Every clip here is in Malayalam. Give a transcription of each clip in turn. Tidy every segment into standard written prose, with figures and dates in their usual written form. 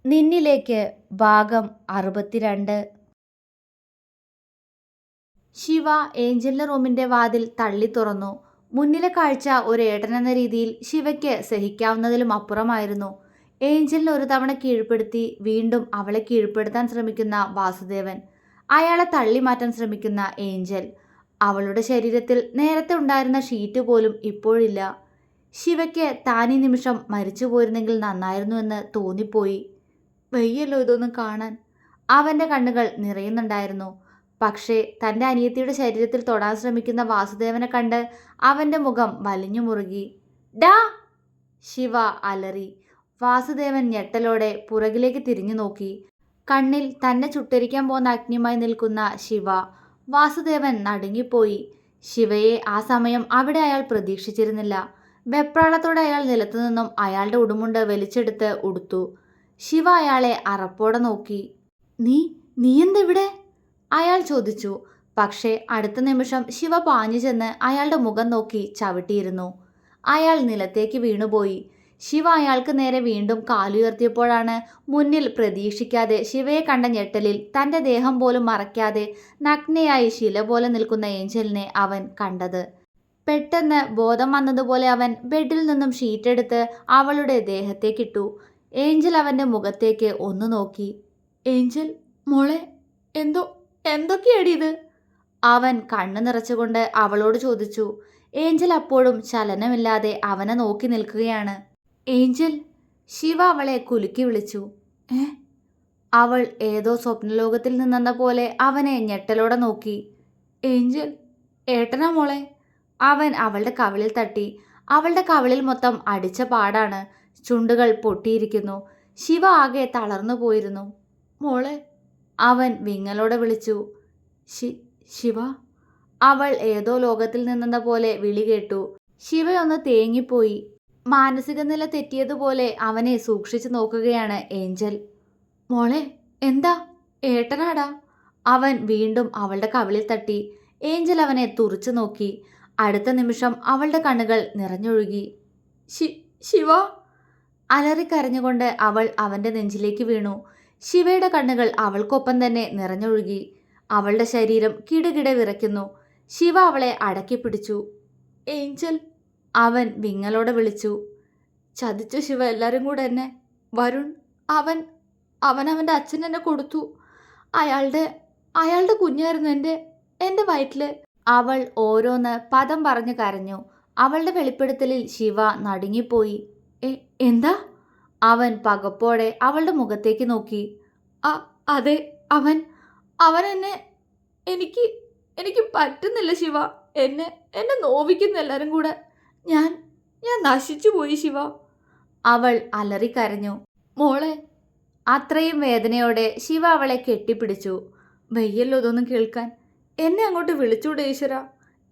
നിന്നിലേക്ക് ഭാഗം 62. ശിവ ഏഞ്ചലിന്റെ റൂമിന്റെ വാതിൽ തള്ളി തുറന്നു. മുന്നിലെ കാഴ്ച ഒരു ഏട്ടനെന്ന രീതിയിൽ ശിവയ്ക്ക് സഹിക്കാവുന്നതിലും അപ്പുറമായിരുന്നു. ഏഞ്ചലിനെ ഒരു തവണ കീഴ്പ്പെടുത്തി വീണ്ടും അവളെ കീഴ്പ്പെടുത്താൻ ശ്രമിക്കുന്ന വാസുദേവൻ, അയാളെ തള്ളി മാറ്റാൻ ശ്രമിക്കുന്ന ഏഞ്ചൽ. അവളുടെ ശരീരത്തിൽ നേരത്തെ ഉണ്ടായിരുന്ന ഷീറ്റ് പോലും ഇപ്പോഴില്ല. ശിവയ്ക്ക് താൻ ഈ നിമിഷം മരിച്ചു പോയിരുന്നെങ്കിൽ നന്നായിരുന്നുവെന്ന് തോന്നിപ്പോയി. വയ്യല്ലോ ഇതൊന്നും കാണാൻ. അവൻ്റെ കണ്ണുകൾ നിറയുന്നുണ്ടായിരുന്നു. പക്ഷേ തൻ്റെ അനിയത്തിയുടെ ശരീരത്തിൽ തൊടാൻ ശ്രമിക്കുന്ന വാസുദേവനെ കണ്ട് അവൻ്റെ മുഖം വലിഞ്ഞു മുറുകി. ഡാ! ശിവ അലറി. വാസുദേവൻ ഞെട്ടലോടെ പുറകിലേക്ക് തിരിഞ്ഞു നോക്കി. കണ്ണിൽ തന്നെ ചുട്ടരിക്കാൻ പോകുന്ന അഗ്നിയുമായി നിൽക്കുന്ന ശിവ. വാസുദേവൻ നടുങ്ങിപ്പോയി. ശിവയെ ആ സമയം അവിടെ അയാൾ പ്രതീക്ഷിച്ചിരുന്നില്ല. വെപ്രാളത്തോടെ അയാൾ നിലത്തുനിന്നും അയാളുടെ ഉടുമുണ്ട് വലിച്ചെടുത്ത് ഉടുത്തു. ശിവ അയാളെ അറപ്പോടെ നോക്കി. നീ എന്തെവിടെ? അയാൾ ചോദിച്ചു. പക്ഷേ അടുത്ത നിമിഷം ശിവ പാഞ്ഞു ചെന്ന് അയാളുടെ മുഖം നോക്കി ചവിട്ടിയിരുന്നു. അയാൾ നിലത്തേക്ക് വീണുപോയി. ശിവ അയാൾക്ക് നേരെ വീണ്ടും കാലുയർത്തിയപ്പോഴാണ് മുന്നിൽ പ്രതീക്ഷിക്കാതെ ശിവയെ കണ്ട ഞെട്ടലിൽ തൻ്റെ ദേഹം പോലും മറയ്ക്കാതെ നഗ്നയായി ശില പോലെ നിൽക്കുന്ന ഏഞ്ചലിനെ അവൻ കണ്ടത്. പെട്ടെന്ന് ബോധം വന്നതുപോലെ അവൻ ബെഡിൽ നിന്നും ഷീറ്റെടുത്ത് അവളുടെ ദേഹത്തേക്കിട്ടു. ഏഞ്ചൽ അവൻ്റെ മുഖത്തേക്ക് ഒന്ന് നോക്കി. ഏഞ്ചൽ മോളെ, എന്തൊക്കെയാടി ഇത്? അവൻ കണ്ണു നിറച്ചുകൊണ്ട് അവളോട് ചോദിച്ചു. ഏഞ്ചൽ അപ്പോഴും ചലനമില്ലാതെ അവനെ നോക്കി നിൽക്കുകയാണ്. ഏഞ്ചൽ! ശിവ അവളെ കുലുക്കി വിളിച്ചു. അവൾ ഏതോ സ്വപ്നലോകത്തിൽ നിന്നെന്ന പോലെ അവനെ ഞെട്ടലോടെ നോക്കി. ഏഞ്ചൽ, ഏട്ടനാ മോളെ. അവൻ അവളുടെ കവിളിൽ തട്ടി. അവളുടെ കവിളിൽ മൊത്തം അടിച്ച പാടാണ്. ചുണ്ടുകൾ പൊട്ടിയിരിക്കുന്നു. ശിവ ആകെ തളർന്നു പോയിരുന്നു. മോളെ! അവൻ വിങ്ങലോടെ വിളിച്ചു. ശിവ! അവൾ ഏതോ ലോകത്തിൽ നിന്നെന്ന പോലെ വിളി കേട്ടു. ശിവയൊന്ന് തേങ്ങിപ്പോയി. മാനസിക നില തെറ്റിയതുപോലെ അവനെ സൂക്ഷിച്ചു നോക്കുകയാണ് ഏഞ്ചൽ. മോളെ, എന്താ? ഏട്ടനാടാ. അവൻ വീണ്ടും അവളുടെ കവിളിൽ തട്ടി. ഏഞ്ചൽ അവനെ തുറിച്ചു നോക്കി. അടുത്ത നിമിഷം അവളുടെ കണ്ണുകൾ നിറഞ്ഞൊഴുകി. ശിവ! അലറിക്കരഞ്ഞുകൊണ്ട് അവൾ അവൻ്റെ നെഞ്ചിലേക്ക് വീണു. ശിവയുടെ കണ്ണുകൾ അവൾക്കൊപ്പം തന്നെ നിറഞ്ഞൊഴുകി. അവളുടെ ശരീരം കിടുകിട വിറയ്ക്കുന്നു. ശിവ അവളെ അടക്കി പിടിച്ചു. ഏഞ്ചൽ! അവൻ വിങ്ങലോടെ വിളിച്ചു. ചതിച്ചു ശിവ എല്ലാവരും കൂടെ എന്നെ. വരുൺ അവൻ്റെ അച്ഛൻ എന്നെ കൊടുത്തു. അയാളുടെ കുഞ്ഞായിരുന്നു എൻ്റെ വയറ്റിൽ. അവൾ ഓരോന്ന് പദം പറഞ്ഞു കരഞ്ഞു. അവളുടെ വെളിപ്പെടുത്തലിൽ ശിവ നടുങ്ങിപ്പോയി. എന്താ? അവൻ പകപ്പോടെ അവളുടെ മുഖത്തേക്ക് നോക്കി. അതെ, അവൻ എനിക്ക് പറ്റുന്നില്ല ശിവ. എന്നെ നോവിക്കുന്നു എല്ലാവരും കൂടെ. ഞാൻ നശിച്ചു പോയി ശിവ. അവൾ അലറിക്കരഞ്ഞു. മോളെ! അത്രയും വേദനയോടെ ശിവ അവളെ കെട്ടിപ്പിടിച്ചു. വയ്യല്ലോ ഇതൊന്നും കേൾക്കാൻ. എന്നെ അങ്ങോട്ട് വിളിച്ചൂടെ ഈശ്വര.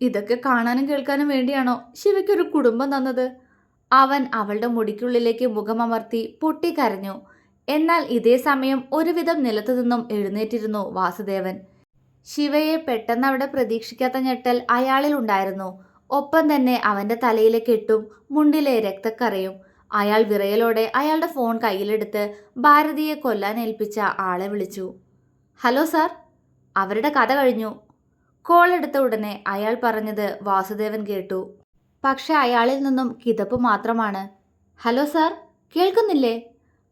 ഇതൊക്കെ കാണാനും കേൾക്കാനും വേണ്ടിയാണോ ശിവയ്ക്കൊരു കുടുംബം തന്നത്? അവൻ അവളുടെ മുടിക്കുള്ളിലേക്ക് മുഖമമർത്തി പൊട്ടിക്കരഞ്ഞു. എന്നാൽ ഇതേ സമയം ഒരുവിധം നിലത്തു നിന്നും എഴുന്നേറ്റിരുന്നു വാസുദേവൻ. ശിവയെ പെട്ടെന്ന് അവിടെ പ്രതീക്ഷിക്കാത്ത ഞെട്ടൽ അയാളിൽ ഉണ്ടായിരുന്നു. ഒപ്പം തന്നെ അവൻ്റെ തലയിലെ കെട്ടും മുണ്ടിലെ രക്തക്കറയും. അയാൾ വിറയലോടെ അയാളുടെ ഫോൺ കയ്യിലെടുത്ത് ഭാരതിയെ കൊല്ലാൻ ഏൽപ്പിച്ച ആളെ വിളിച്ചു. Hello sir. അവരുടെ കഥ കഴിഞ്ഞു. കോൾ എടുത്ത ഉടനെ അയാൾ പറഞ്ഞത് വാസുദേവൻ കേട്ടു. പക്ഷെ അയാളിൽ നിന്നും കിതപ്പ് മാത്രമാണ്. ഹലോ സാർ, കേൾക്കുന്നില്ലേ?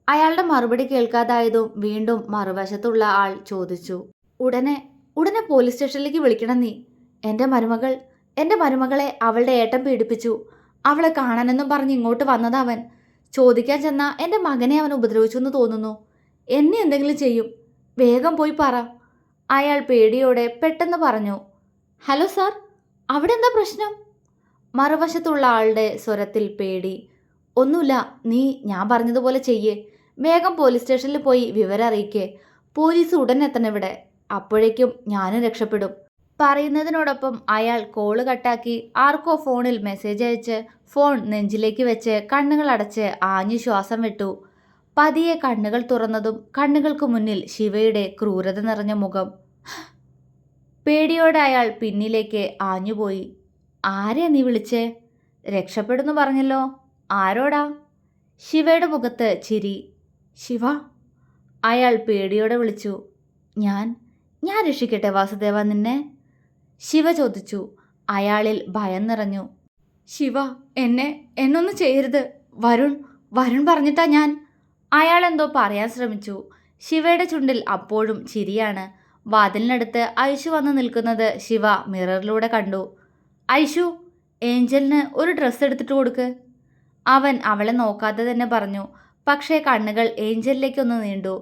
അയാളുടെ മറുപടി കേൾക്കാതായതും വീണ്ടും മറുവശത്തുള്ള ആൾ ചോദിച്ചു. ഉടനെ പോലീസ് സ്റ്റേഷനിലേക്ക് വിളിക്കണം നീ. എൻ്റെ മരുമകളെ അവളുടെ ഏട്ടൻ പീഡിപ്പിച്ചു. അവളെ കാണാനെന്നും പറഞ്ഞ് ഇങ്ങോട്ട് വന്നതവൻ. ചോദിക്കാൻ ചെന്ന എൻ്റെ മകനെ അവൻ ഉപദ്രവിച്ചു എന്ന് തോന്നുന്നു. എന്നെ എന്തെങ്കിലും ചെയ്യും. വേഗം പോയി പറ. അയാൾ പേടിയോടെ പെട്ടെന്ന് പറഞ്ഞു. ഹലോ സാർ, അവിടെ എന്താ പ്രശ്നം? മറുവശത്തുള്ള ആളുടെ സ്വരത്തിൽ പേടി. ഒന്നുമില്ല, നീ ഞാൻ പറഞ്ഞതുപോലെ ചെയ്യേ. വേഗം പോലീസ് സ്റ്റേഷനിൽ പോയി വിവരം അറിയിക്കേ. പോലീസ് ഉടൻ എത്തണം ഇവിടെ. അപ്പോഴേക്കും ഞാനും രക്ഷപ്പെടും. പറയുന്നതിനോടൊപ്പം അയാൾ കോള് കട്ടാക്കി ആർക്കോ ഫോണിൽ മെസ്സേജ് അയച്ച് ഫോൺ നെഞ്ചിലേക്ക് വെച്ച് കണ്ണുകൾ അടച്ച് ആഞ്ഞു ശ്വാസം വിട്ടു. പതിയെ കണ്ണുകൾ തുറന്നതും കണ്ണുകൾക്ക് മുന്നിൽ ശിവയുടെ ക്രൂരത നിറഞ്ഞ മുഖം. പേടിയോടെ അയാൾ പിന്നിലേക്ക് ആഞ്ഞുപോയി. ആരെയാ നീ വിളിച്ചേ? രക്ഷപ്പെടുന്നു പറഞ്ഞല്ലോ. ആരോടാ? ശിവയുടെ മുഖത്ത് ചിരി. ശിവ, അയാൾ പേടിയോടെ വിളിച്ചു. ഞാൻ ഞാൻ രക്ഷിക്കട്ടെ വാസുദേവ നിന്നെ? ശിവ ചോദിച്ചു. അയാളിൽ ഭയം നിറഞ്ഞു. ശിവ, എന്നൊന്നും ചെയ്യരുത്. വരുൺ വരുൺ പറഞ്ഞിട്ടാ ഞാൻ. അയാൾ എന്തോ പറയാൻ ശ്രമിച്ചു. ശിവയുടെ ചുണ്ടിൽ അപ്പോഴും ചിരിയാണ്. വാതിലിനടുത്ത് ഐഷു വന്ന് നിൽക്കുന്നത് ശിവ മിററിലൂടെ കണ്ടു. ഐഷു, ഏഞ്ചലിന് ഒരു ഡ്രസ്സ് എടുത്തിട്ട് കൊടുക്ക്. അവൻ അവളെ നോക്കാതെ തന്നെ പറഞ്ഞു. പക്ഷേ കണ്ണുകൾ ഏഞ്ചലിലേക്കൊന്ന് നീണ്ടു.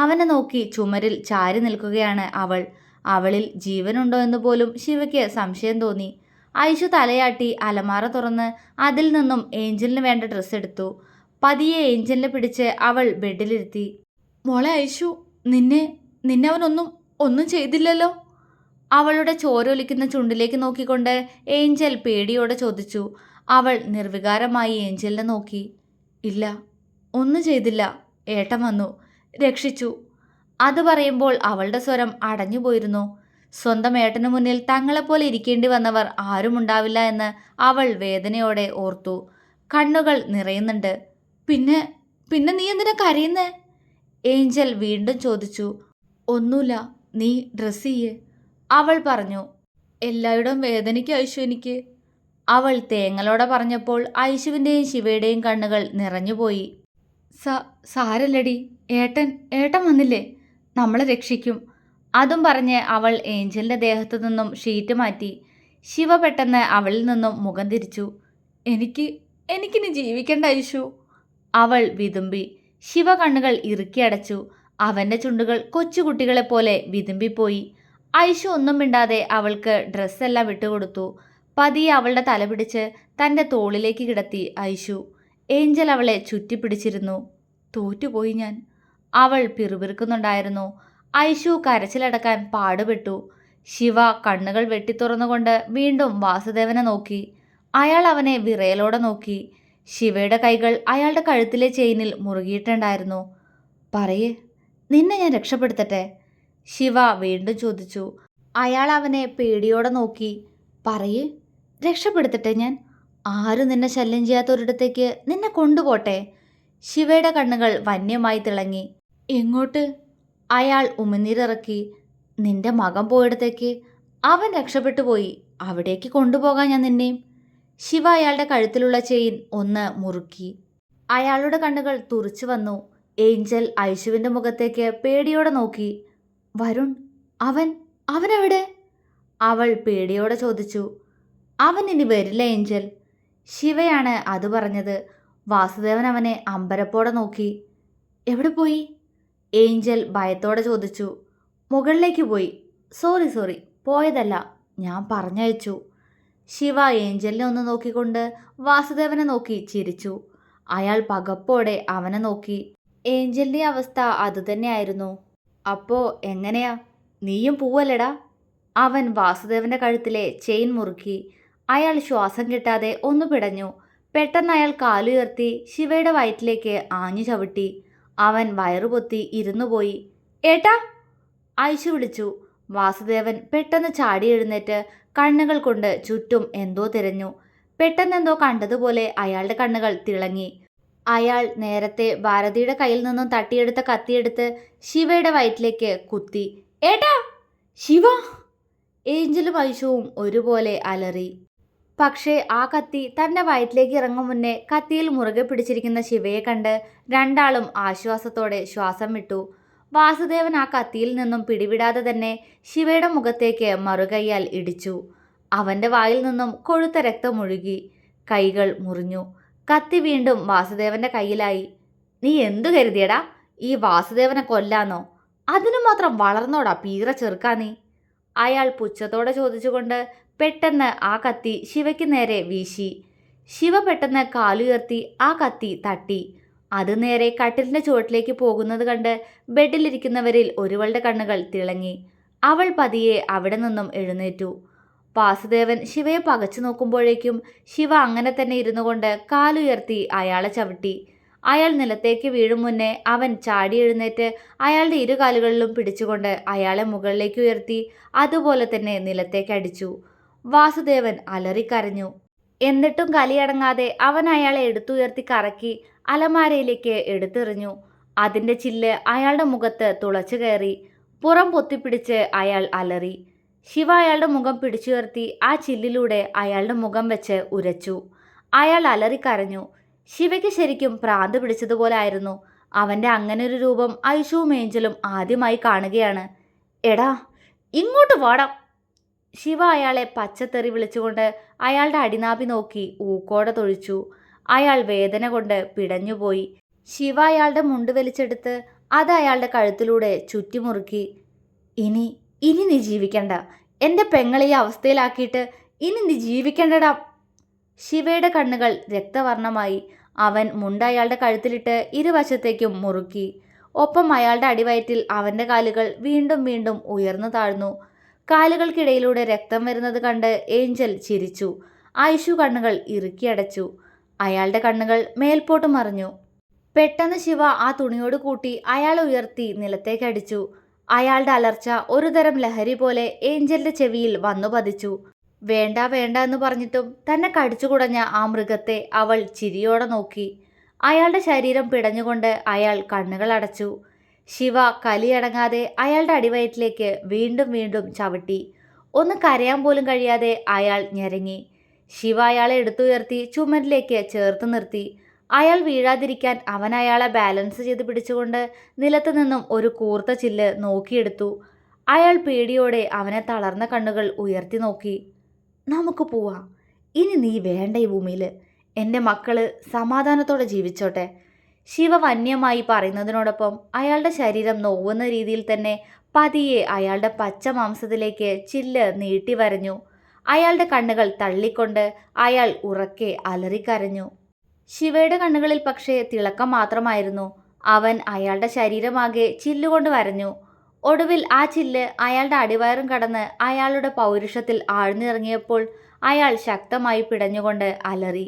അവനെ നോക്കി ചുമരിൽ ചാരി നിൽക്കുകയാണ് അവൾ. അവളിൽ ജീവനുണ്ടോ എന്ന് പോലും ശിവയ്ക്ക് സംശയം തോന്നി. ഐഷു തലയാട്ടി അലമാര തുറന്ന് അതിൽ നിന്നും ഏഞ്ചലിന് വേണ്ട ഡ്രസ്സ് എടുത്തു. പതിയെ ഏഞ്ചലിനെ പിടിച്ച് അവൾ ബെഡിലിരുത്തി. മോളെ ഐഷു, നിന്നെ ഒന്നും ചെയ്തില്ലല്ലോ? അവളുടെ ചോരൊലിക്കുന്ന ചുണ്ടിലേക്ക് നോക്കിക്കൊണ്ട് ഏഞ്ചൽ പേടിയോടെ ചോദിച്ചു. അവൾ നിർവികാരമായി ഏഞ്ചലിനെ നോക്കി. ഇല്ല, ഒന്നും ചെയ്തില്ല. ഏട്ടൻ വന്നു, രക്ഷിച്ചു. അത് പറയുമ്പോൾ അവളുടെ സ്വരം അടഞ്ഞുപോയിരുന്നു. സ്വന്തം ഏട്ടന് മുന്നിൽ തങ്ങളെപ്പോലെ ഇരിക്കേണ്ടി വന്നവർ ആരുമുണ്ടാവില്ല എന്ന് അവൾ വേദനയോടെ ഓർത്തു. കണ്ണുകൾ നിറയുന്നുണ്ട്. പിന്നെ നീ എന്തിനാ കരയുന്നേ? ഏഞ്ചൽ വീണ്ടും ചോദിച്ചു. ഒന്നുമില്ല, നീ ഡ്രസ് ചെയ്യേ, അവൾ പറഞ്ഞു. എല്ലായിടം വേദനിക്ക് ഐഷു എനിക്ക്. അവൾ തേങ്ങലോടെ പറഞ്ഞപ്പോൾ ഐഷുവിൻ്റെയും ശിവയുടെയും കണ്ണുകൾ നിറഞ്ഞുപോയി. സാരല്ലടി, ഏട്ടൻ വന്നില്ലേ, നമ്മളെ രക്ഷിക്കും. അതും പറഞ്ഞ് അവൾ ഏഞ്ചലിൻ്റെ ദേഹത്തു നിന്നും ഷീറ്റ് മാറ്റി. ശിവ പെട്ടെന്ന് അവളിൽ നിന്നും മുഖം തിരിച്ചു. എനിക്കിനി ജീവിക്കണ്ട ഐഷു, അവൾ വിതുമ്പി. ശിവ കണ്ണുകൾ ഇറുക്കി അടച്ചു. അവൻ്റെ ചുണ്ടുകൾ കൊച്ചുകുട്ടികളെപ്പോലെ വിതുമ്പിപ്പോയി. ഐഷു ഒന്നും മിണ്ടാതെ അവൾക്ക് ഡ്രസ്സെല്ലാം വിട്ടുകൊടുത്തു. പതിയെ അവളുടെ തല പിടിച്ച് തൻ്റെ തോളിലേക്ക് കിടത്തി ഐഷു. ഏഞ്ചൽ അവളെ ചുറ്റിപ്പിടിച്ചിരുന്നു. തോറ്റുപോയി ഞാൻ, അവൾ പിറുപിറുക്കുന്നുണ്ടായിരുന്നു. ഐഷു കരച്ചിലടക്കാൻ പാടുപെട്ടു. ശിവ കണ്ണുകൾ വെട്ടിത്തുറന്നുകൊണ്ട് വീണ്ടും വാസുദേവനെ നോക്കി. അയാൾ അവനെ വിറയലോടെ നോക്കി. ശിവയുടെ കൈകൾ അയാളുടെ കഴുത്തിലെ ചെയിനിൽ മുറുകിയിട്ടുണ്ടായിരുന്നു. പറയേ, നിന്നെ ഞാൻ രക്ഷപ്പെടുത്തട്ടെ? ശിവ വീണ്ടും ചോദിച്ചു. അയാൾ അവനെ പേടിയോടെ നോക്കി. പറയേ, രക്ഷപ്പെടുത്തട്ടെ ഞാൻ? ആരും നിന്നെ ശല്യം ചെയ്യാത്തൊരിടത്തേക്ക് നിന്നെ കൊണ്ടുപോട്ടെ? ശിവയുടെ കണ്ണുകൾ വന്യമായി തിളങ്ങി. എങ്ങോട്ട്? അയാൾ ഉമിനീരിറക്കി. നിന്റെ മകൻ പോയിടത്തേക്ക്. അവൻ രക്ഷപ്പെട്ടു പോയി, അവിടേക്ക് കൊണ്ടുപോകാൻ ഞാൻ നിന്നെയും. ശിവ അയാളുടെ കഴുത്തിലുള്ള ചെയിൻ ഒന്ന് മുറുക്കി. അയാളുടെ കണ്ണുകൾ തുറിച്ചു വന്നു. ഏഞ്ചൽ ഐഷുവിൻ്റെ മുഖത്തേക്ക് പേടിയോടെ നോക്കി. വരുൺ, അവനെവിടെ? അവൾ പേടിയോടെ ചോദിച്ചു. അവൻ ഇനി വരില്ല ഏഞ്ചൽ. ശിവയാണ് അത് പറഞ്ഞത്. വാസുദേവൻ അവനെ അമ്പരപ്പോടെ നോക്കി. എവിടെ പോയി? ഏഞ്ചൽ ഭയത്തോടെ ചോദിച്ചു. മുകളിലേക്ക് പോയി. സോറി, പോയതല്ല, ഞാൻ പറഞ്ഞയച്ചു. ശിവ ഏഞ്ചലിനെ ഒന്ന് നോക്കിക്കൊണ്ട് വാസുദേവനെ നോക്കി ചിരിച്ചു. അയാൾ പകപ്പോടെ അവനെ നോക്കി. ഏഞ്ചലിൻ്റെ അവസ്ഥ അതുതന്നെയായിരുന്നു. അപ്പോ എങ്ങനെയാ, നീയും പോവല്ലടാ? അവൻ വാസുദേവന്റെ കഴുത്തിലെ ചെയിൻ മുറുക്കി. അയാൾ ശ്വാസം കിട്ടാതെ ഒന്ന് പിടഞ്ഞു. പെട്ടെന്ന് അയാൾ കാലുയർത്തി ശിവയുടെ വയറ്റിലേക്ക് ആഞ്ഞു ചവിട്ടി. അവൻ വയറുപൊത്തി ഇരുന്നുപോയി. ഏട്ടാ, ഐഷു വിളിച്ചു. വാസുദേവൻ പെട്ടെന്ന് ചാടി എഴുന്നേറ്റ് കണ്ണുകൾ കൊണ്ട് ചുറ്റും എന്തോ തിരഞ്ഞു. പെട്ടെന്നെന്തോ കണ്ടതുപോലെ അയാളുടെ കണ്ണുകൾ തിളങ്ങി. അയാൾ നേരത്തെ ഭാരതിയുടെ കയ്യിൽ നിന്നും തട്ടിയെടുത്ത കത്തിയെടുത്ത് ശിവയുടെ വയറ്റിലേക്ക് കുത്തി. ഏട്ടാ, ശിവ! ഏഞ്ചലും ഐഷുവും ഒരുപോലെ അലറി. പക്ഷേ ആ കത്തി തൻ്റെ വയറ്റിലേക്ക് ഇറങ്ങും മുന്നേ കത്തിയിൽ മുറുകെ പിടിച്ചിരിക്കുന്ന ശിവയെ കണ്ട് രണ്ടാളും ആശ്വാസത്തോടെ ശ്വാസം വിട്ടു. വാസുദേവൻ ആ കത്തിയിൽ നിന്നും പിടിവിടാതെ തന്നെ ശിവയുടെ മുഖത്തേക്ക് മറുകൈയാൽ ഇടിച്ചു. അവൻ്റെ വായിൽ നിന്നും കൊഴുത്ത രക്തമൊഴുകി. കൈകൾ മുറിഞ്ഞു. കത്തി വീണ്ടും വാസുദേവന്റെ കയ്യിലായി. നീ എന്തു കരുതിയടാ, ഈ വാസുദേവനെ കൊല്ലാന്നോ? അതിനു മാത്രം വളർന്നോടാ പീറ ചെറുക്കാ നീ? അയാൾ പുച്ഛത്തോടെ ചോദിച്ചുകൊണ്ട് പെട്ടെന്ന് ആ കത്തി ശിവയ്ക്ക് നേരെ വീശി. ശിവ പെട്ടെന്ന് കാലുയർത്തി ആ കത്തി തട്ടി. അത് നേരെ കട്ടിലിൻ്റെ ചുവട്ടിലേക്ക് പോകുന്നത് കണ്ട് ബെഡിലിരിക്കുന്നവരിൽ ഒരുവളുടെ കണ്ണുകൾ തിളങ്ങി. അവൾ പതിയെ അവിടെ നിന്നും എഴുന്നേറ്റു. വാസുദേവൻ ശിവയെ പകച്ചു നോക്കുമ്പോഴേക്കും ശിവ അങ്ങനെ തന്നെ ഇരുന്നു കൊണ്ട് കാലുയർത്തി അയാളെ ചവിട്ടി. അയാൾ നിലത്തേക്ക് വീഴും മുന്നേ അവൻ ചാടി എഴുന്നേറ്റ് അയാളുടെ ഇരുകാലുകളിലും പിടിച്ചുകൊണ്ട് അയാളെ മുകളിലേക്ക് ഉയർത്തി അതുപോലെ തന്നെ നിലത്തേക്ക് അടിച്ചു. വാസുദേവൻ അലറിക്കരഞ്ഞു. എന്നിട്ടും കലിയടങ്ങാതെ അവൻ അയാളെ എടുത്തുയർത്തി കറക്കി അലമാരയിലേക്ക് എടുത്തെറിഞ്ഞു. അതിൻ്റെ ചില്ല് അയാളുടെ മുഖത്ത് തുളച്ചു കയറി. പുറം പൊത്തിപ്പിടിച്ച് അയാൾ അലറി. ശിവ അയാളുടെ മുഖം പിടിച്ചുയർത്തി ആ ചില്ലിലൂടെ അയാളുടെ മുഖം വെച്ച് ഉരച്ചു. അയാൾ അലറിക്കരഞ്ഞു. ശിവയ്ക്ക് ശരിക്കും ഭ്രാന്ത് പിടിച്ചതുപോലെ ആയിരുന്നു. അവൻ്റെ അങ്ങനൊരു രൂപം ഐഷുവും ഏഞ്ചലും ആദ്യമായി കാണുകയാണ്. എടാ ഇങ്ങോട്ട് വാടാ! ശിവ അയാളെ പച്ചത്തെറി വിളിച്ചുകൊണ്ട് അയാളുടെ അടിനാഭി നോക്കി ഊക്കോടെ തൊഴിച്ചു. അയാൾ വേദന കൊണ്ട് പിടഞ്ഞുപോയി. ശിവ അയാളുടെ മുണ്ട് വലിച്ചെടുത്ത് അത് അയാളുടെ കഴുത്തിലൂടെ ചുറ്റിമുറുക്കി. ഇനി ഇനി നീ ജീവിക്കണ്ട. എൻ്റെ പെങ്ങളെ ഈ അവസ്ഥയിലാക്കിയിട്ട് ഇനി നീ ജീവിക്കണ്ടടാ. ശിവയുടെ കണ്ണുകൾ രക്തവർണ്ണമായി. അവൻ മുണ്ട് അയാളുടെ കഴുത്തിലിട്ട് ഇരുവശത്തേക്കും മുറുക്കി. ഒപ്പം അയാളുടെ അടിവയറ്റിൽ അവൻ്റെ കാലുകൾ വീണ്ടും വീണ്ടും ഉയർന്നു താഴ്ന്നു. കാലുകൾക്കിടയിലൂടെ രക്തം വരുന്നത് കണ്ട് ഏഞ്ചൽ ചിരിച്ചു. ഐഷു കണ്ണുകൾ ഇറുക്കിയടച്ചു. അയാളുടെ കണ്ണുകൾ മേൽപോട്ട് മറിഞ്ഞു. പെട്ടെന്ന് ശിവ ആ തുണിയോട് കൂട്ടി അയാളെ ഉയർത്തി നിലത്തേക്കടിച്ചു. അയാളുടെ അലർച്ച ഒരുതരം ലഹരി പോലെ ഏഞ്ചലിന്റെ ചെവിയിൽ വന്നു പതിച്ചു. വേണ്ട വേണ്ട എന്ന് പറഞ്ഞിട്ടും തന്നെ കടിച്ചു കുടഞ്ഞ ആ മൃഗത്തെ അവൾ ചിരിയോടെ നോക്കി. അയാളുടെ ശരീരം പിടഞ്ഞുകൊണ്ട് അയാൾ കണ്ണുകൾ അടച്ചു. ശിവ കലിയടങ്ങാതെ അയാളുടെ അടിവയറ്റിലേക്ക് വീണ്ടും വീണ്ടും ചവിട്ടി. ഒന്ന് കരയാൻ പോലും കഴിയാതെ അയാൾ ഞെരങ്ങി. ശിവ അയാളെ എടുത്തുയർത്തി ചുമരിലേക്ക് ചേർത്ത് നിർത്തി. അയാൾ വീഴാതിരിക്കാൻ അവൻ അയാളെ ബാലൻസ് ചെയ്ത് പിടിച്ചുകൊണ്ട് നിലത്തു നിന്നും ഒരു കൂർത്ത ചില്ല് നോക്കിയെടുത്തു. അയാൾ പേടിയോടെ അവനെ തളർന്ന കണ്ണുകൾ ഉയർത്തി നോക്കി. നമുക്ക് പോവാം. ഇനി നീ വേണ്ട ഈ ഭൂമിയിൽ. എൻ്റെ മക്കള് സമാധാനത്തോടെ ജീവിച്ചോട്ടെ. ശിവ വന്യമായി പറയുന്നതിനോടൊപ്പം അയാളുടെ ശരീരം നോവുന്ന രീതിയിൽ തന്നെ പതിയെ അയാളുടെ പച്ച മാംസത്തിലേക്ക് ചില്ല് നീട്ടി വരഞ്ഞു. അയാളുടെ കണ്ണുകൾ തള്ളിക്കൊണ്ട് അയാൾ ഉറക്കെ അലറിക്കരഞ്ഞു. ശിവയുടെ കണ്ണുകളിൽ പക്ഷേ തിളക്കം മാത്രമായിരുന്നു. അവൻ അയാളുടെ ശരീരമാകെ ചില്ലുകൊണ്ട് വരഞ്ഞു. ഒടുവിൽ ആ ചില്ല് അയാളുടെ അടിവയറും കടന്ന് അയാളുടെ പൗരുഷത്തിൽ ആഴ്ന്നിറങ്ങിയപ്പോൾ അയാൾ ശക്തമായി പിടഞ്ഞുകൊണ്ട് അലറി.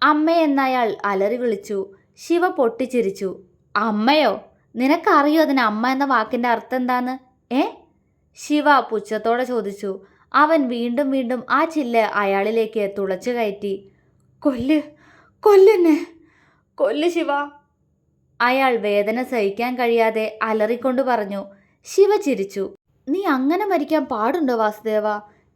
അമ്മേ എന്നയാൾ അലറി വിളിച്ചു. ശിവ പൊട്ടിച്ചിരിച്ചു. അമ്മയോ? നിനക്കറിയോ അതിന് അമ്മ എന്ന വാക്കിൻ്റെ അർത്ഥം എന്താന്ന്? ശിവ പുച്ഛത്തോടെ ചോദിച്ചു. അവൻ വീണ്ടും വീണ്ടും ആ ചില്ല് അയാളിലേക്ക് തുളച്ചു കയറ്റി. കൊല്ല്, കൊല്ലെന്നെ, കൊല്ല് ശിവ! അയാൾ വേദന സഹിക്കാൻ കഴിയാതെ അലറിക്കൊണ്ട് പറഞ്ഞു. ശിവ ചിരിച്ചു. നീ അങ്ങനെ മരിക്കാൻ പാടുണ്ടോ വാസുദേവ?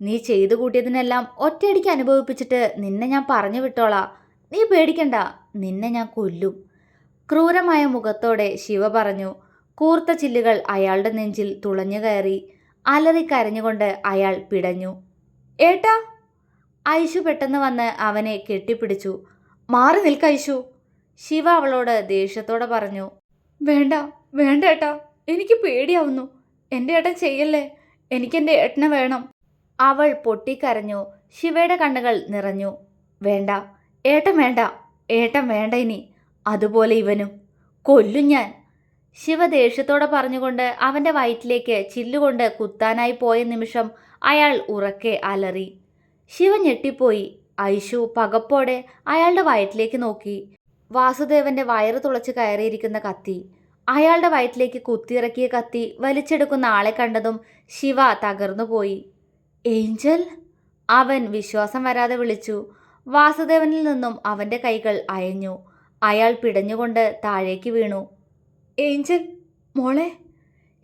നീ ചെയ്തു കൂട്ടിയതിനെല്ലാം ഒറ്റയടിക്ക് അനുഭവിപ്പിച്ചിട്ട് നിന്നെ ഞാൻ പറഞ്ഞു വിട്ടോളാം. നീ പേടിക്കണ്ട, നിന്നെ ഞാൻ കൊല്ലും. ക്രൂരമായ മുഖത്തോടെ ശിവ പറഞ്ഞു. കൂർത്ത ചില്ലുകൾ അയാളുടെ നെഞ്ചിൽ തുളഞ്ഞു കയറി. അലറിക്കരഞ്ഞുകൊണ്ട് അയാൾ പിടഞ്ഞു. ഏട്ടാ! ഐഷു പെട്ടെന്ന് വന്ന് അവനെ കെട്ടിപ്പിടിച്ചു. മാറി നിൽക്ക ഐഷു! ശിവ അവളോട് ദേഷ്യത്തോടെ പറഞ്ഞു. വേണ്ട വേണ്ട ഏട്ടാ, എനിക്ക് പേടിയാവുന്നു. എൻ്റെ ഏട്ടൻ ചെയ്യല്ലേ, എനിക്കെൻ്റെ ഏട്ടനെ വേണം. അവൾ പൊട്ടിക്കരഞ്ഞു. ശിവയുടെ കണ്ണുകൾ നിറഞ്ഞു. വേണ്ട ഏട്ടൻ വേണ്ട, ഏട്ടൻ വേണ്ട ഇനി. അതുപോലെ ഇവനും കൊല്ലും ഞാൻ. ശിവ ദേഷ്യത്തോടെ പറഞ്ഞുകൊണ്ട് അവൻ്റെ വയറ്റിലേക്ക് ചില്ലുകൊണ്ട് കുത്താനായി പോയ നിമിഷം അയാൾ ഉറക്കെ അലറി. ശിവ ഞെട്ടിപ്പോയി. ഐഷു പകപ്പോടെ അയാളുടെ വയറ്റിലേക്ക് നോക്കി. വാസുദേവന്റെ വയറ് തുളച്ച് കയറിയിരിക്കുന്ന കത്തി. അയാളുടെ വയറ്റിലേക്ക് കുത്തിയിറക്കിയ കത്തി വലിച്ചെടുക്കുന്ന ആളെ കണ്ടതും ശിവ തകർന്നുപോയി. ഏഞ്ചൽ! അവൻ വിശ്വാസം വരാതെ വിളിച്ചു. വാസുദേവനിൽ നിന്നും അവൻ്റെ കൈകൾ അയഞ്ഞു. അയാൾ പിടഞ്ഞുകൊണ്ട് താഴേക്ക് വീണു. ഏഞ്ചൽ മോളെ!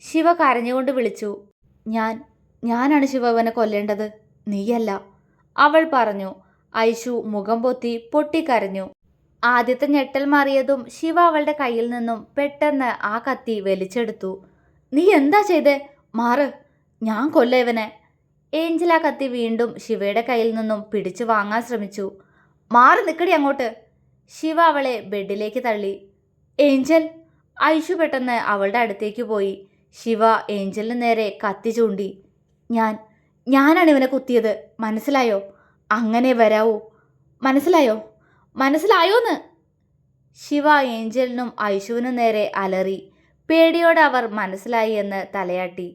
ശിവ കരഞ്ഞുകൊണ്ട് വിളിച്ചു. ഞാനാണ് ശിവനെ കൊല്ലേണ്ടത്, നീയല്ല, അവൾ പറഞ്ഞു. ഐഷു മുഖം പൊത്തി പൊട്ടിക്കരഞ്ഞു. ആദ്യത്തെ ഞെട്ടൽ മാറിയതും ശിവ അവളുടെ കയ്യിൽ നിന്നും പെട്ടെന്ന് ആ കത്തി വലിച്ചെടുത്തു. നീ എന്താ ചെയ്തേ? മാറ്, ഞാൻ കൊല്ല ഇവനെ. ഏഞ്ചൽ ആ കത്തി വീണ്ടും ശിവയുടെ കയ്യിൽ നിന്നും പിടിച്ചു വാങ്ങാൻ ശ്രമിച്ചു. മാറി നിൽക്കടി അങ്ങോട്ട്! ശിവ അവളെ ബെഡിലേക്ക് തള്ളി. ഏഞ്ചൽ! ഐഷു പെട്ടെന്ന് അവളുടെ അടുത്തേക്ക് പോയി. ശിവ ഏഞ്ചലിന് നേരെ കത്തി ചൂണ്ടി. ഞാനാണ് ഇവനെ കുത്തിയത്, മനസ്സിലായോ? അങ്ങനെ വരാവൂ, മനസ്സിലായോന്ന്? ശിവ ഏഞ്ചലിനും ഐഷുവിനും നേരെ അലറി. പേടിയോടെ അവർ മനസ്സിലായി എന്ന് തലയാട്ടി.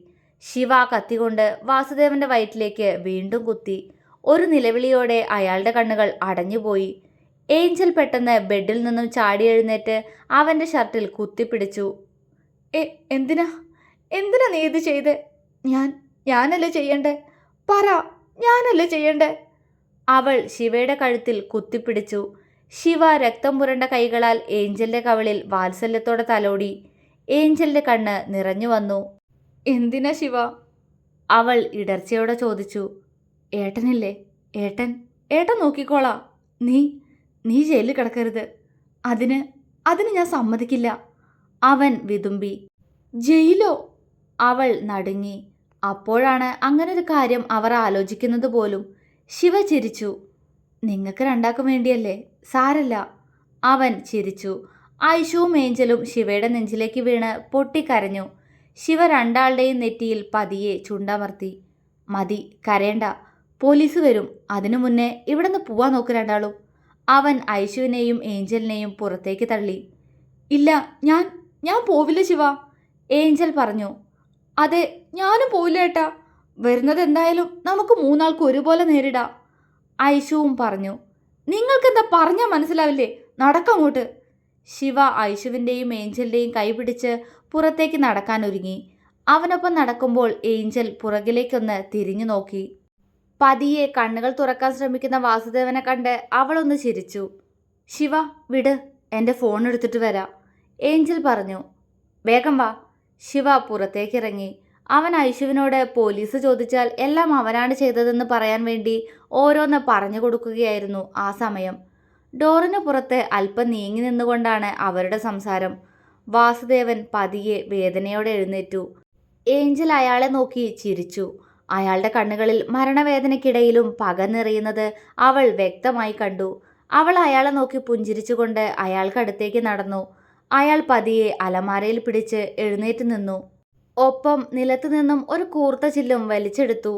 ശിവ കത്തികൊണ്ട് വാസുദേവന്റെ വയറ്റിലേക്ക് വീണ്ടും കുത്തി. ഒരു നിലവിളിയോടെ അയാളുടെ കണ്ണുകൾ അടഞ്ഞുപോയി. ഏഞ്ചൽ പെട്ടെന്ന് ബെഡിൽ നിന്നും ചാടി എഴുന്നേറ്റ് അവൻ്റെ ഷർട്ടിൽ കുത്തിപ്പിടിച്ചു. എന്തിനാ നീ ഇത് ചെയ്ത്? ഞാനല്ലേ ചെയ്യണ്ടേ? പറ, ഞാനല്ലേ ചെയ്യണ്ടേ? അവൾ ശിവയുടെ കഴുത്തിൽ കുത്തിപ്പിടിച്ചു. ശിവ രക്തം പുരണ്ട കൈകളാൽ ഏഞ്ചലിന്റെ കവിളിൽ വാത്സല്യത്തോടെ തലോടി. ഏഞ്ചലിന്റെ കണ്ണ് നിറഞ്ഞു വന്നു. എന്തിനാ ശിവ? അവൾ ഇടർച്ചയോടെ ചോദിച്ചു. ഏട്ടനില്ലേ? ഏട്ടൻ ഏട്ടൻ നോക്കിക്കോളാ. നീ നീ ജയിലിൽ കിടക്കരുത്. അതിന് അതിന് ഞാൻ സമ്മതിക്കില്ല. അവൻ വിതുമ്പി. ജയിലോ? അവൾ നടുങ്ങി. അപ്പോഴാണ് അങ്ങനൊരു കാര്യം അവർ ആലോചിക്കുന്നത് പോലും. ശിവ ചിരിച്ചു. നിങ്ങൾക്ക് രണ്ടാക്കും വേണ്ടിയല്ലേ, സാരല്ല. അവൻ ചിരിച്ചു. ഐഷുവും ഏഞ്ചലും ശിവയുടെ നെഞ്ചിലേക്ക് വീണ് പൊട്ടിക്കരഞ്ഞു. ശിവ രണ്ടാളുടെയും നെറ്റിയിൽ പതിയെ ചുണ്ടമർത്തി. മതി, കരയണ്ട. പോലീസ് വരും. അതിനു മുന്നേ ഇവിടെ നിന്ന് പോവാൻ നോക്ക് രണ്ടാളും. അവൻ ഐഷുവിനെയും ഏഞ്ചലിനെയും പുറത്തേക്ക് തള്ളി. ഇല്ല, ഞാൻ ഞാൻ പോവില്ല ശിവ, ഏഞ്ചൽ പറഞ്ഞു. അതെ, ഞാനും പോവില്ല ഏട്ടാ. വരുന്നത് എന്തായാലും നമുക്ക് മൂന്നാൾക്കും ഒരുപോലെ നേരിടാം, ഐഷുവും പറഞ്ഞു. നിങ്ങൾക്കെന്താ പറഞ്ഞാൽ മനസ്സിലാവില്ലേ? നടക്കങ്ങോട്ട്. ശിവ ഐഷുവിൻ്റെയും ഏഞ്ചലിൻ്റെയും കൈ പിടിച്ച് പുറത്തേക്ക് നടക്കാനൊരുങ്ങി. അവനൊപ്പം നടക്കുമ്പോൾ ഏഞ്ചൽ പുറകിലേക്കൊന്ന് തിരിഞ്ഞു നോക്കി. പതിയെ കണ്ണുകൾ തുറക്കാൻ ശ്രമിക്കുന്ന വാസുദേവനെ കണ്ട് അവളൊന്ന് ചിരിച്ചു. ശിവ വിട്, എൻ്റെ ഫോൺ എടുത്തിട്ട് വരാം, ഏഞ്ചൽ പറഞ്ഞു. വേഗം വാ. ശിവ പുറത്തേക്കിറങ്ങി. അവൻ ഐഷുവിനോട് പോലീസ് ചോദിച്ചാൽ എല്ലാം അവനാണ് ചെയ്തതെന്ന് പറയാൻ വേണ്ടി ഓരോന്ന് പറഞ്ഞു കൊടുക്കുകയായിരുന്നു ആ സമയം. ഡോറിന് പുറത്ത് അല്പം നീങ്ങി നിന്നുകൊണ്ടാണ് അവരുടെ സംസാരം. വാസുദേവൻ പതിയെ വേദനയോടെ എഴുന്നേറ്റു. ഏഞ്ചൽ അയാളെ നോക്കി ചിരിച്ചു. അയാളുടെ കണ്ണുകളിൽ മരണവേദനയ്ക്കിടയിലും പക നിറയുന്നത് അവൾ വ്യക്തമായി കണ്ടു. അവൾ അയാളെ നോക്കി പുഞ്ചിരിച്ചുകൊണ്ട് അയാൾക്കടുത്തേക്ക് നടന്നു. അയാൾ പതിയെ അലമാരയിൽ പിടിച്ച് എഴുന്നേറ്റ് നിന്നു. ഒപ്പം നിലത്തു നിന്നും ഒരു കൂർത്ത ചില്ലും വലിച്ചെടുത്തു.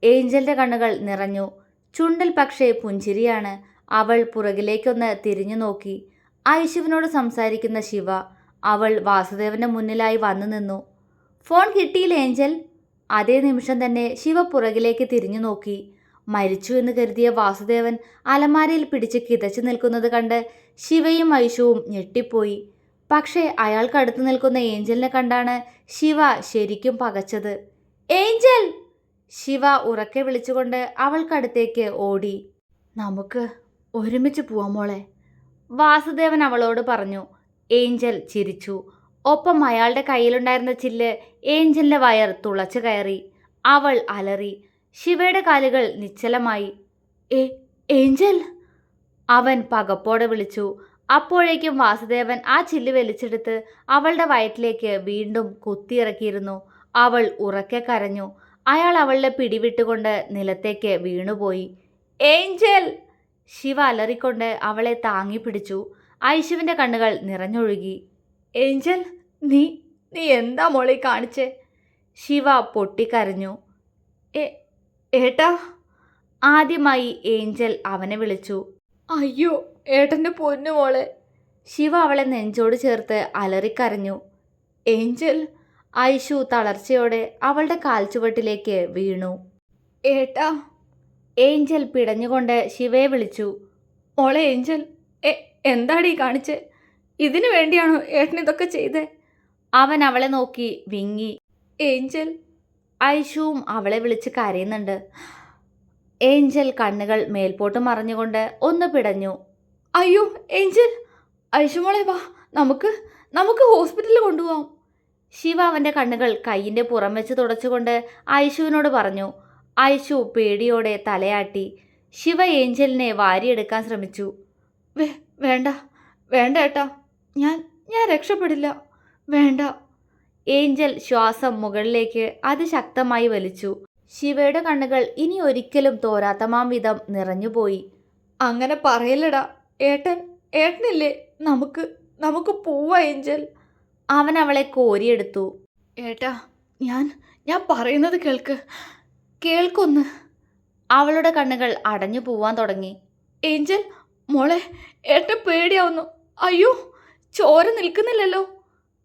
ഏഞ്ചലിന്റെ കണ്ണുകൾ നിറഞ്ഞു. ചുണ്ടിൽ പക്ഷേ പുഞ്ചിരിയാണ്. അവൾ പുറകിലേക്കൊന്ന് തിരിഞ്ഞു നോക്കി. ഐശുവിനോട് സംസാരിക്കുന്ന ശിവ. അവൾ വാസുദേവന്റെ മുന്നിലായി വന്നു നിന്നു. ഫോൺ കിട്ടിയില്ല ഏഞ്ചൽ? അതേ നിമിഷം തന്നെ ശിവ പുറകിലേക്ക് തിരിഞ്ഞു നോക്കി. മരിച്ചു എന്ന് കരുതിയ വാസുദേവൻ അലമാരയിൽ പിടിച്ച് കിതച്ചു നിൽക്കുന്നത് കണ്ട് ശിവയും ഐഷുവും ഞെട്ടിപ്പോയി. പക്ഷേ അയാൾക്കടുത്ത് നിൽക്കുന്ന ഏഞ്ചലിനെ കണ്ടാണ് ശിവ ശരിക്കും പകച്ചത്. ഏഞ്ചൽ! ശിവ ഉറക്കെ വിളിച്ചുകൊണ്ട് അവൾക്കടുത്തേക്ക് ഓടി. നമുക്ക് ഒരുമിച്ച് പോവാം മോളെ, വാസുദേവൻ അവളോട് പറഞ്ഞു. ഏഞ്ചൽ ചിരിച്ചു. ഒപ്പം അയാളുടെ കയ്യിലുണ്ടായിരുന്ന ചില്ല് ഏഞ്ചലിന്റെ വയർ തുളച്ചു കയറി. അവൾ അലറി. ശിവയുടെ കാലുകൾ നിശ്ചലമായി. ഏഞ്ചൽ! അവൻ പകപ്പോടെ വിളിച്ചു. അപ്പോഴേക്കും വാസുദേവൻ ആ ചില്ല് വലിച്ചെടുത്ത് അവളുടെ വയറ്റിലേക്ക് വീണ്ടും കുത്തിയിറക്കിയിരുന്നു. അവൾ ഉറക്കെ കരഞ്ഞു. അയാൾ അവളുടെ പിടിവിട്ടുകൊണ്ട് നിലത്തേക്ക് വീണുപോയി. ഏഞ്ചൽ! ശിവ അലറിക്കൊണ്ട് അവളെ താങ്ങി പിടിച്ചു. ഐശുവിൻ്റെ കണ്ണുകൾ നിറഞ്ഞൊഴുകി. ഏഞ്ചൽ, നീ നീ എന്താ മോളെ കാണിച്ചേ? ശിവ പൊട്ടിക്കരഞ്ഞു. ഏട്ടാ! ആദ്യമായി ഏഞ്ചൽ അവനെ വിളിച്ചു. അയ്യോ ഏട്ടൻ്റെ പൊന്നു മോളെ! ശിവ അവളെ നെഞ്ചോട് ചേർത്ത് അലറിക്കരഞ്ഞു. ഏഞ്ചൽ! ഐഷു തളർച്ചയോടെ അവളുടെ കാൽച്ചുവട്ടിലേക്ക് വീണു. ഏട്ടാ! ഏഞ്ചൽ പിടഞ്ഞുകൊണ്ട് ശിവയെ വിളിച്ചു. മോളെ ഏഞ്ചൽ, എന്താടീ കാണിച്ചേ? ഇതിനു വേണ്ടിയാണോ ഏട്ടൻ ഇതൊക്കെ ചെയ്തേ? അവൻ അവളെ നോക്കി വിങ്ങി. ഏഞ്ചൽ! ഐഷുവും അവളെ വിളിച്ച് കരയുന്നുണ്ട്. ഏഞ്ചൽ കണ്ണുകൾ മേൽപോട്ട് മറിഞ്ഞുകൊണ്ട് ഒന്ന് പിടഞ്ഞു. അയ്യോ ഏഞ്ചൽ! ഐഷുമോളെ വാ, നമുക്ക് ഹോസ്പിറ്റലിൽ കൊണ്ടുപോകാം. ശിവ അവൻ്റെ കണ്ണുകൾ കൈയിൻ്റെ പുറം വെച്ച് തുടച്ചുകൊണ്ട് ഐഷുവിനോട് പറഞ്ഞു. ഐഷു പേടിയോടെ തലയാട്ടി. ശിവ ഏഞ്ചലിനെ വാരിയെടുക്കാൻ ശ്രമിച്ചു. വേണ്ട വേണ്ട ഏട്ടാ, ഞാൻ രക്ഷപ്പെടില്ല, വേണ്ട. ഏഞ്ചൽ ശ്വാസം മുകളിലേക്ക് അതിശക്തമായി വലിച്ചു. ശിവയുടെ കണ്ണുകൾ ഇനി ഒരിക്കലും തോരാത്തമാം വിധം നിറഞ്ഞുപോയി. അങ്ങനെ പറയല്ലടാ, ഏട്ടനില്ലേ, നമുക്ക് പോവാ ഏഞ്ചൽ. അവൻ അവളെ കോരിയെടുത്തു. ഏട്ടാ, ഞാൻ പറയുന്നത് കേൾക്കൊന്ന്. അവളുടെ കണ്ണുകൾ അടഞ്ഞു പോവാൻ തുടങ്ങി. ഏഞ്ചൽ മോളെ, ഏട്ടൻ പേടിയാവുന്നു. അയ്യോ, ചോര നിൽക്കുന്നില്ലല്ലോ.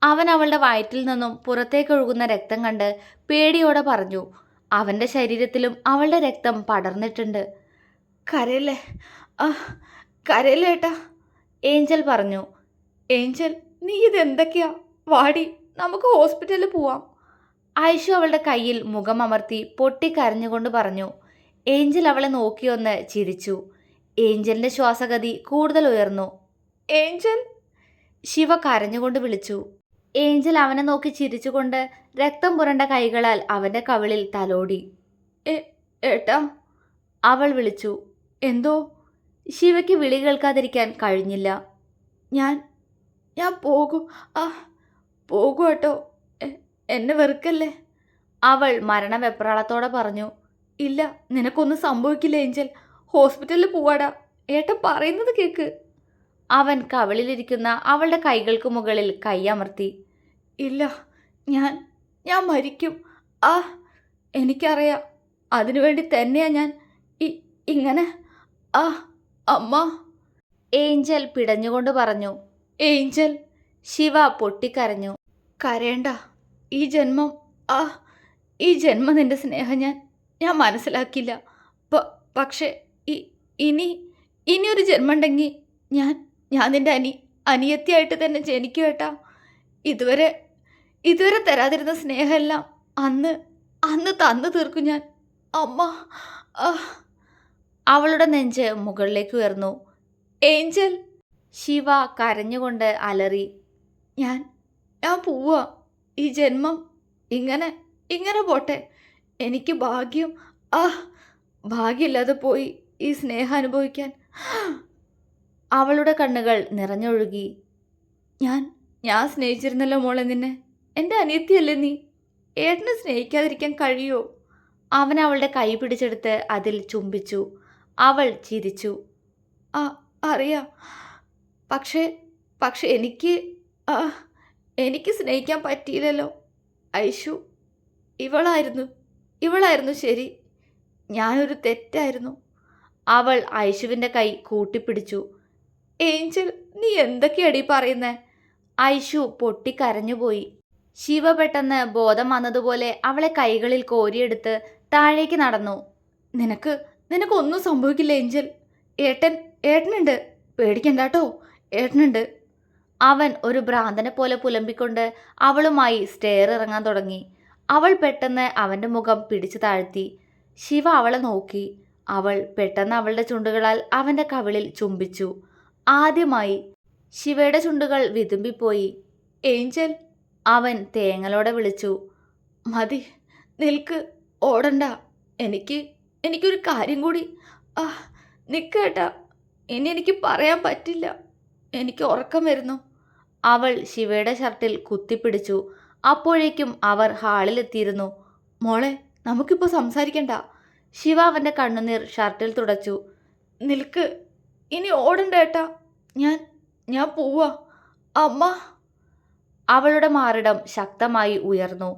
അവൻ അവളുടെ വയറ്റിൽ നിന്നും പുറത്തേക്കൊഴുകുന്ന രക്തം കണ്ട് പേടിയോടെ പറഞ്ഞു. അവൻ്റെ ശരീരത്തിലും അവളുടെ രക്തം പടർന്നിട്ടുണ്ട്. കരയല്ലേ, കരയല്ലേ ഏട്ടാ, ഏഞ്ചൽ പറഞ്ഞു. ഏഞ്ചൽ, നീ ഇതെന്തൊക്കെയാ? വാടി, നമുക്ക് ഹോസ്പിറ്റലിൽ പോവാം. ഐഷു അവളുടെ കയ്യിൽ മുഖം അമർത്തി പൊട്ടിക്കരഞ്ഞുകൊണ്ട് പറഞ്ഞു. ഏഞ്ചൽ അവളെ നോക്കിയൊന്ന് ചിരിച്ചു. ഏഞ്ചലിൻ്റെ ശ്വാസഗതി കൂടുതൽ ഉയർന്നു. ഏഞ്ചൽ! ശിവ കരഞ്ഞുകൊണ്ട് വിളിച്ചു. ഏഞ്ചൽ അവനെ നോക്കി ചിരിച്ചുകൊണ്ട് രക്തം പുരണ്ട കൈകളാൽ അവൻ്റെ കവിളിൽ തലോടി. ഏട്ടാ, അവൾ വിളിച്ചു. എന്തോ? ശിവയ്ക്ക് വിളി കേൾക്കാതിരിക്കാൻ കഴിഞ്ഞില്ല. ഞാൻ പോകും. പോകും കേട്ടോ, എന്നെ വെറുക്കല്ലേ, അവൾ മരണവെപ്രാളത്തോടെ പറഞ്ഞു. ഇല്ല, നിനക്കൊന്നും സംഭവിക്കില്ല ഏഞ്ചൽ. ഹോസ്പിറ്റലിൽ പോവാടാ. ഏട്ടൻ പറയുന്നത് കേൾക്ക്. അവൻ കവിളിലിരിക്കുന്ന അവളുടെ കൈകൾക്ക് മുകളിൽ കൈയമർത്തി. ഇല്ല, ഞാൻ മരിക്കും. എനിക്കറിയാം. അതിനുവേണ്ടി തന്നെയാ ഞാൻ ഇങ്ങനെ. അമ്മ, ഏഞ്ചൽ പിടഞ്ഞുകൊണ്ട് പറഞ്ഞു. ഏഞ്ചൽ! ശിവ പൊട്ടിക്കരഞ്ഞു. കരയണ്ട. ഈ ജന്മം നിന്റെ സ്നേഹം ഞാൻ മനസ്സിലാക്കില്ല. പക്ഷേ ഇനിയൊരു ജന്മമുണ്ടെങ്കിൽ ഞാൻ നിന്റെ അനിയത്തിയായിട്ട് തന്നെ ജനിക്കും ഏട്ടാ. ഇതുവരെ തരാതിരുന്ന സ്നേഹമെല്ലാം അന്ന് തന്നു തീർക്കും ഞാൻ. അമ്മ! അവളുടെ നെഞ്ച് മുകളിലേക്ക് ഉയർന്നു. ഏഞ്ചൽ! ശിവ കരഞ്ഞുകൊണ്ട് അലറി. ഞാൻ പോവാ. ഈ ജന്മം ഇങ്ങനെ പോട്ടെ. എനിക്ക് ഭാഗ്യമില്ലാതെ പോയി ഈ സ്നേഹം അനുഭവിക്കാൻ. അവളുടെ കണ്ണുകൾ നിറഞ്ഞൊഴുകി. ഞാൻ സ്നേഹിച്ചിരുന്നല്ലോ മോളെ നിന്നെ. എൻ്റെ അനിയത്തിയല്ലേ നീ. ഏട്ടനെ സ്നേഹിക്കാതിരിക്കാൻ കഴിയോ? അവൻ അവളുടെ കൈ പിടിച്ചെടുത്ത് അതിൽ ചുംബിച്ചു. അവൾ ചിരിച്ചു. അറിയാം. പക്ഷേ എനിക്ക് സ്നേഹിക്കാൻ പറ്റിയില്ലല്ലോ. ഐഷു, ഇവളായിരുന്നു ശരി. ഞാനൊരു തെറ്റായിരുന്നു. അവൾ ഐഷുവിൻ്റെ കൈ കൂട്ടിപ്പിടിച്ചു. ഏഞ്ചൽ, നീ എന്തൊക്കെയാടി പറയുന്നേ? ഐഷു പൊട്ടിക്കരഞ്ഞുപോയി. ശിവ പെട്ടെന്ന് ബോധം വന്നതുപോലെ അവളെ കൈകളിൽ കോരിയെടുത്ത് താഴേക്ക് നടന്നു. നിനക്കൊന്നും സംഭവിക്കില്ല ഏഞ്ചൽ. ഏട്ടനുണ്ട്. പേടിക്കണ്ടാട്ടോ, ഏട്ടനുണ്ട്. അവൻ ഒരു ഭ്രാന്തനെ പോലെ പുലമ്പിക്കൊണ്ട് അവളുമായി സ്റ്റെയർ ഇറങ്ങാൻ തുടങ്ങി. അവൾ പെട്ടെന്ന് അവൻ്റെ മുഖം പിടിച്ചു താഴ്ത്തി. ശിവ അവളെ നോക്കി. അവൾ പെട്ടെന്ന് അവളുടെ ചുണ്ടുകളാൽ അവൻ്റെ കവിളിൽ ചുംബിച്ചു. ആദ്യമായി. ശിവയുടെ ചുണ്ടുകൾ വിതുമ്പിപ്പോയി. ഏഞ്ചൽ! അവൻ തേങ്ങലോടെ വിളിച്ചു. മതി, നിൽക്ക്, ഓടണ്ട. എനിക്കൊരു കാര്യം കൂടി. നിൽക്കേട്ടാ, ഇനി എനിക്ക് പറയാൻ പറ്റില്ല. എനിക്ക് ഉറക്കം വരുന്നു. അവൾ ശിവയുടെ ഷർട്ടിൽ കുത്തിപ്പിടിച്ചു. അപ്പോഴേക്കും അവർ ഹാളിലെത്തിയിരുന്നു. മോളെ, നമുക്കിപ്പോൾ സംസാരിക്കണ്ട. ശിവ അവൻ്റെ കണ്ണുനീർ ഷർട്ടിൽ തുടച്ചു. നിൽക്ക്, ഇനി ഓടണ്ട ഏട്ടാ. ഞാൻ പോവാ. അമ്മ! അവളുടെ മാറിടം ശക്തമായി ഉയർന്നു.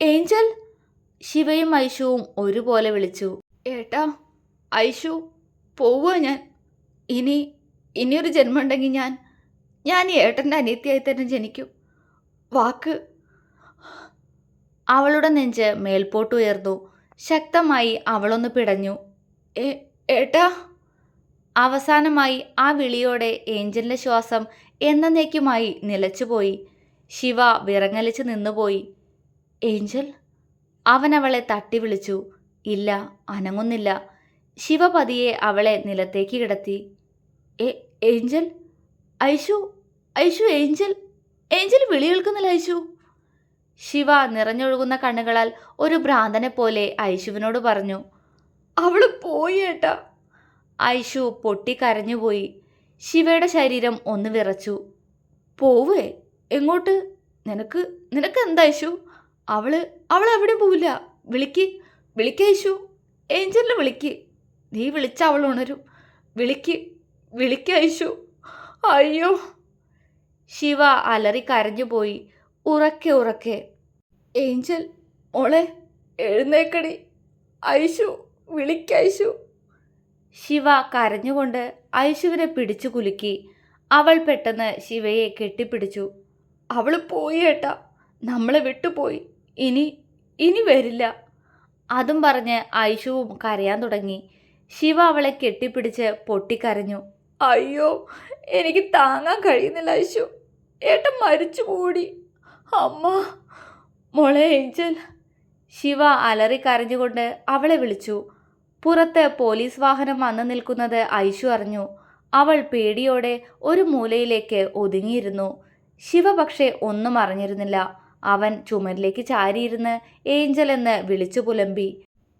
ഏഞ്ചൽ! ശിവയും ഐഷുവും ഒരുപോലെ വിളിച്ചു. ഏട്ടാ, ഐഷു, പോവുക ഞാൻ. ഇനിയൊരു ജന്മമുണ്ടെങ്കിൽ ഞാൻ ഈ ഏട്ടൻ്റെ അനിയത്തിയായി തന്നെ ജനിക്കും. വാക്ക്. അവളുടെ നെഞ്ച് മേൽപോട്ടുയർന്നു. ശക്തമായി അവളൊന്ന് പിടഞ്ഞു. ഏട്ടാ! അവസാനമായി ആ വിളിയോടെ ഏഞ്ചലിൻ്റെ ശ്വാസം എന്നേക്കുമായി നിലച്ചുപോയി. ശിവ വിറങ്ങലിച്ച് നിന്നുപോയി. ഏഞ്ചൽ! അവൻ അവളെ തട്ടി വിളിച്ചു. ഇല്ല, അനങ്ങുന്നില്ല. ശിവ പതിയെ അവളെ നിലത്തേക്ക് കിടത്തി. ഏഞ്ചൽ! ഐഷു! ഏഞ്ചൽ വിളി കേൾക്കുന്നില്ല ഐഷു. ശിവ നിറഞ്ഞൊഴുകുന്ന കണ്ണുകളാൽ ഒരു ഭ്രാന്തനെ പോലെ ഐഷുവിനോട് പറഞ്ഞു. അവള് പോയി ഏട്ടാ. ഐഷു പൊട്ടിക്കരഞ്ഞുപോയി. ശിവയുടെ ശരീരം ഒന്ന് വിറച്ചു. പോവേ? എങ്ങോട്ട്? നിനക്ക് എന്താ ഐഷു? അവൾ എവിടെയും പോവില്ല. വിളിക്ക് ഐഷു. ഏഞ്ചലിനെ വിളിക്ക്. നീ വിളിച്ച അവൾ ഉണരും. വിളിക്ക് ഐഷു. അയ്യോ! ശിവ അലറി കരഞ്ഞുപോയി. ഉറക്കെ. ഏഞ്ചൽ മോളെ, എഴുന്നേക്കടി. ഐഷു, വിളിക്ക് ഐഷു. ശിവ കരഞ്ഞുകൊണ്ട് ഐഷുവിനെ പിടിച്ചു കുലുക്കി. അവൾ പെട്ടെന്ന് ശിവയെ കെട്ടിപ്പിടിച്ചു. അവൾ പോയി ഏട്ടാ, നമ്മളെ വിട്ടുപോയി. ഇനി വരില്ല. അതും പറഞ്ഞ് ഐഷുവും കരയാൻ തുടങ്ങി. ശിവ അവളെ കെട്ടിപ്പിടിച്ച് പൊട്ടിക്കരഞ്ഞു. അയ്യോ, എനിക്ക് താങ്ങാൻ കഴിയുന്നില്ല ഐഷു. ഏട്ടൻ മരിച്ചു പോടി. അമ്മ! മോളെ ഏഞ്ചൽ! ശിവ അലറി കരഞ്ഞുകൊണ്ട് അവളെ വിളിച്ചു. പുറത്ത് പോലീസ് വാഹനം വന്നു നിൽക്കുന്നത് ഐഷു അറിഞ്ഞു. അവൾ പേടിയോടെ ഒരു മൂലയിലേക്ക് ഒതുങ്ങിയിരുന്നു. ശിവ പക്ഷേ ഒന്നും അറിഞ്ഞിരുന്നില്ല. അവൻ ചുമരിലേക്ക് ചാരിയിരുന്ന് ഏഞ്ചൽ എന്ന് വിളിച്ചു പുലമ്പി.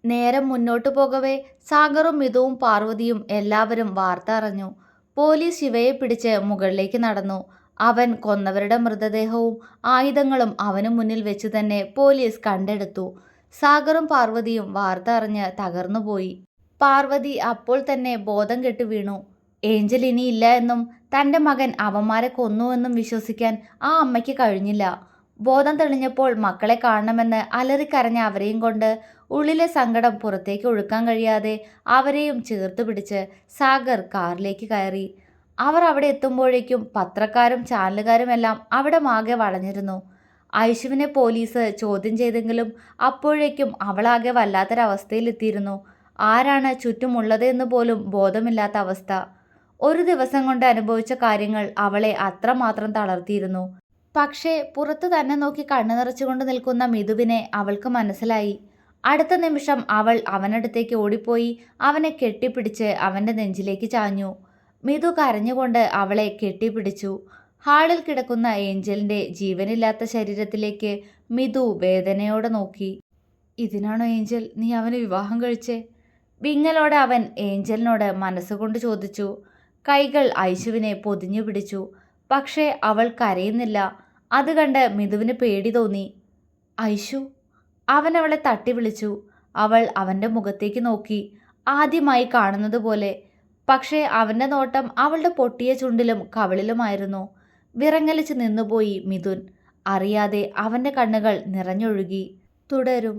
നേരം മുന്നോട്ടു പോകവേ സാഗറും മിതുവും പാർവതിയും എല്ലാവരും വാർത്ത അറിഞ്ഞു. പോലീസ് ശിവയെ പിടിച്ച് മുകളിലേക്ക് നടന്നു. അവൻ കൊന്നവരുടെ മൃതദേഹവും ആയുധങ്ങളും അവനു മുന്നിൽ വെച്ച് തന്നെ പോലീസ് കണ്ടെടുത്തു. സാഗറും പാർവതിയും വാർത്ത അറിഞ്ഞ് തകർന്നുപോയി. പാർവതി അപ്പോൾ തന്നെ ബോധം കെട്ടു വീണു. ഏഞ്ചൽ ഇനിയില്ല എന്നും തൻ്റെ മകൻ അവന്മാരെ കൊന്നുവെന്നും വിശ്വസിക്കാൻ ആ അമ്മയ്ക്ക് കഴിഞ്ഞില്ല. ബോധം തെളിഞ്ഞപ്പോൾ മക്കളെ കാണണമെന്ന് അലറിക്കരഞ്ഞ അവരെയും കൊണ്ട് ഉള്ളിലെ സങ്കടം പുറത്തേക്ക് ഒഴുക്കാൻ കഴിയാതെ അവരെയും ചേർത്ത് പിടിച്ച് സാഗർ കാറിലേക്ക് കയറി. അവർ അവിടെ എത്തുമ്പോഴേക്കും പത്രക്കാരും ചാനലുകാരും എല്ലാം അവിടെ മാകെ വളഞ്ഞിരുന്നു. ഐഷുവിനെ പോലീസ് ചോദ്യം ചെയ്തെങ്കിലും അപ്പോഴേക്കും അവളാകെ വല്ലാത്തൊരവസ്ഥയിലെത്തിയിരുന്നു. ആരാണ് ചുറ്റുമുള്ളത് എന്ന് പോലും ബോധമില്ലാത്ത അവസ്ഥ. ഒരു ദിവസം കൊണ്ട് അനുഭവിച്ച കാര്യങ്ങൾ അവളെ അത്രമാത്രം തളർത്തിയിരുന്നു. പക്ഷേ പുറത്തു തന്നെ നോക്കി കണ്ണു നിറച്ചുകൊണ്ട് നിൽക്കുന്ന മിതുവിനെ അവൾക്ക് മനസ്സിലായി. അടുത്ത നിമിഷം അവൾ അവനടുത്തേക്ക് ഓടിപ്പോയി അവനെ കെട്ടിപ്പിടിച്ച് അവൻ്റെ നെഞ്ചിലേക്ക് ചാഞ്ഞു. മിതു കരഞ്ഞുകൊണ്ട് അവളെ കെട്ടിപ്പിടിച്ചു. ഹാളിൽ കിടക്കുന്ന ഏഞ്ചലിൻ്റെ ജീവനില്ലാത്ത ശരീരത്തിലേക്ക് മിതു വേദനയോടെ നോക്കി. ഇതിനാണോ ഏഞ്ചൽ നീ അവനെ വിവാഹം കഴിച്ചേ? വിങ്ങലോടെ അവൻ ഏഞ്ചലിനോട് മനസ്സുകൊണ്ട് ചോദിച്ചു. കൈകൾ ഐശുവിനെ പൊതിഞ്ഞു പിടിച്ചു. പക്ഷേ അവൾ കരയുന്നില്ല. അത് കണ്ട് മിതുവിന് പേടി തോന്നി. ഐഷു, അവൻ അവളെ തട്ടി വിളിച്ചു. അവൾ അവൻ്റെ മുഖത്തേക്ക് നോക്കി, ആദ്യമായി കാണുന്നത് പോലെ. പക്ഷേ അവൻ്റെ നോട്ടം അവളുടെ പൊട്ടിയ ചുണ്ടിലും കവിളിലുമായിരുന്നു. വിറങ്ങലിച്ച് നിന്നുപോയി മിഥുൻ. അറിയാതെ അവൻ്റെ കണ്ണുകൾ നിറഞ്ഞൊഴുകി. തുടരും.